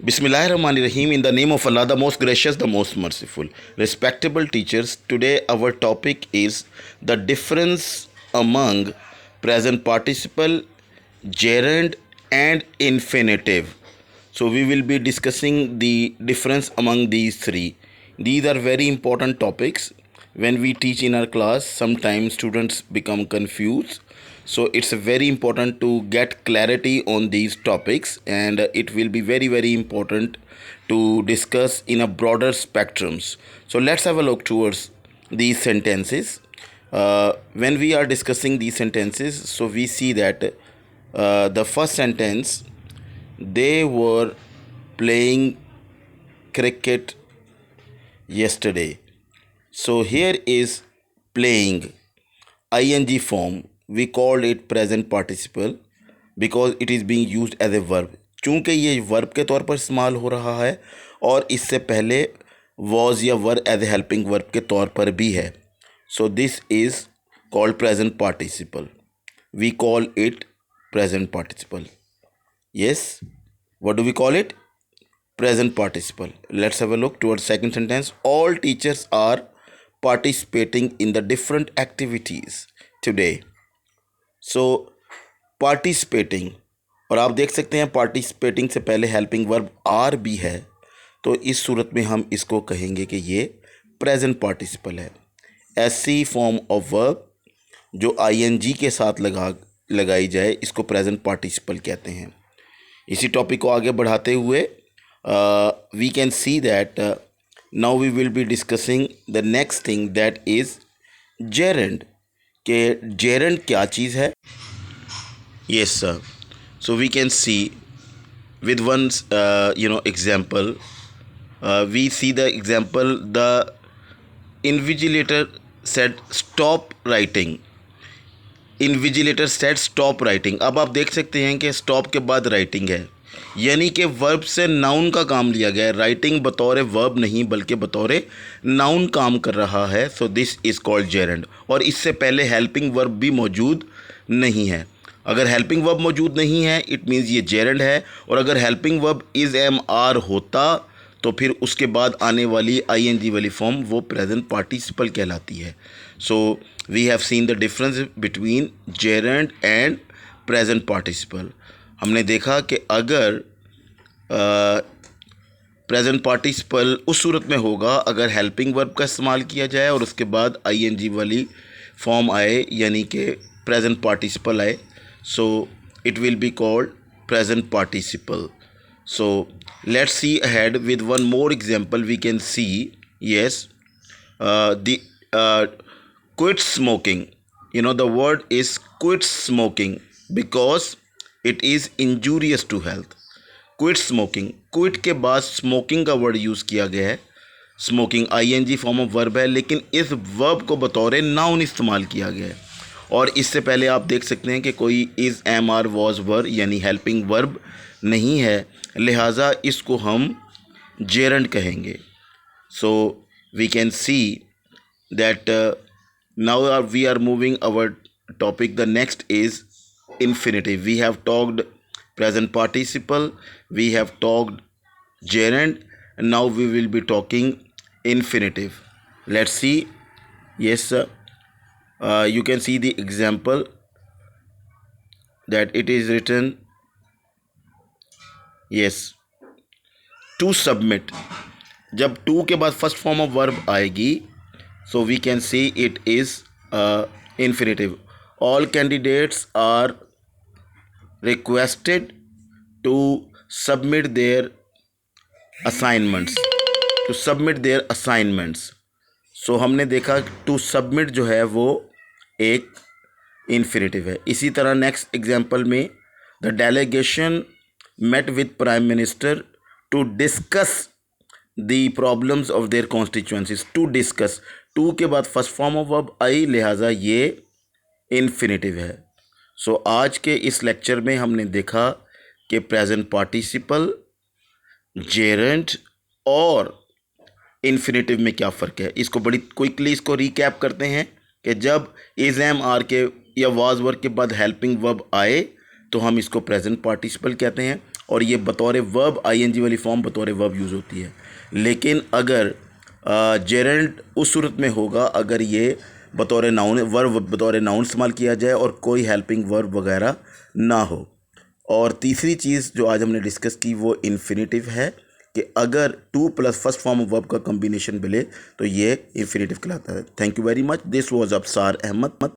Bismillahirrahmanirrahim. In the name of Allah, the most gracious, the most merciful. Respectable teachers, today our topic is the difference among present participle, gerund, and infinitive. So we will be discussing the difference among these three. These are very important topics. When we teach in our class, sometimes students become confused. So it's very important to get clarity on these topics, and it will be very important to discuss in a broader spectrums. So let's have a look towards these sentences. When we are discussing these sentences, so we see that the first sentence, they were playing cricket yesterday. So here is playing, ing form. We called it present participle because it is being used as a verb. चूँकि ये verb के तौर पर इस्तेमाल हो रहा है और इससे पहले was या were as a helping verb के तौर पर भी है. So this is called present participle. We call it present participle. Yes, what do we call it? Present participle. Let's have a look towards second sentence. All teachers are participating in the different activities today. So participating, और आप देख सकते हैं participating से पहले helping verb are भी है, तो इस सूरत में हम इसको कहेंगे कि ये present participle है. ऐसी form of verb जो ing के साथ लगाई जाए इसको present participle कहते हैं. इसी टॉपिक को आगे बढ़ाते हुए we can see that now we will be discussing the next thing, that is gerund. कि gerund क्या चीज़ है? Yes sir. So we can see with one example. We see the example. The invigilator said stop writing. Invigilator set stop writing. अब आप देख सकते हैं कि stop के बाद राइटिंग है, यानी कि वर्ब से नाउन का काम लिया गया है. राइटिंग बतौर वर्ब नहीं बल्कि बतौर नाउन काम कर रहा है. So this is called gerund. और इससे पहले हेल्पिंग वर्ब भी मौजूद नहीं है. अगर हेल्पिंग वर्ब मौजूद नहीं है इट मीन्स ये जेरंड है. और अगर helping verb is am are होता तो फिर उसके बाद आने वाली ing वाली फॉर्म वो प्रेजेंट पार्टिसिपल कहलाती है. So we have seen the difference between gerund and present participle. हमने देखा कि अगर प्रेजेंट पार्टिसिपल उस सूरत में होगा अगर हेल्पिंग वर्ब का इस्तेमाल किया जाए और उसके बाद ing वाली फॉर्म आए, यानी कि प्रेजेंट पार्टिसिपल आए. So it will be called present participle. So let's see ahead with one more example. We can see, yes, the quit smoking. The word is quit smoking because it is injurious to health. Quit smoking. Quit के बाद smoking का word use किया गया है. Smoking ing form of verb है, लेकिन इस verb को बतौर नाउन इस्तेमाल किया गया है. और इससे पहले आप देख सकते हैं कि कोई is am are was were यानी हेल्पिंग वर्ब नहीं है, लिहाजा इसको हम जेरंड कहेंगे. So we can see that now we are moving our topic. The next is infinitive. We have talked present participle, we have talked gerund, and now we will be talking infinitive. Let's see. Yes sir. You can see the example that it is written, yes, to submit. जब to के बाद first form of verb आएगी so we can see it is infinitive. All candidates are requested to submit their assignments. सो हमने देखा to submit जो है वो एक इन्फिनिटिव है. इसी तरह नेक्स्ट एग्जांपल में the delegation met with prime minister to discuss the problems of their constituencies. To discuss, to के बाद फर्स्ट फॉर्म ऑफ वर्ब आई, लिहाजा ये इन्फिनिटिव है. सो आज के इस लेक्चर में हमने देखा कि प्रेजेंट पार्टिसिपल, जेरंड और इन्फिनिटिव में क्या फ़र्क है. इसको बड़ी क्विकली इसको रिकैप करते हैं कि जब इज़ एम आर के या वाज वर्क के बाद हेल्पिंग वर्ब आए तो हम इसको प्रेजेंट पार्टिसिपल कहते हैं, और ये बतौर वर्ब आईएनजी वाली फॉर्म बतौर वर्ब यूज़ होती है। लेकिन अगर जेरेंट उस सूरत में होगा अगर ये बतौर नाउन वर्ब बतौर नाउन इस्तेमाल किया जाए और कोई हेल्पिंग वर्ब वगैरह ना हो। और तीसरी चीज़ जो आज हमने डिस्कस की वो इन्फिनेटिव है कि अगर to plus first form of verb का कॉम्बिनेशन मिले तो ये इन्फिनेटिव कहलाता है। Thank you very much. This was Absar Ahmad.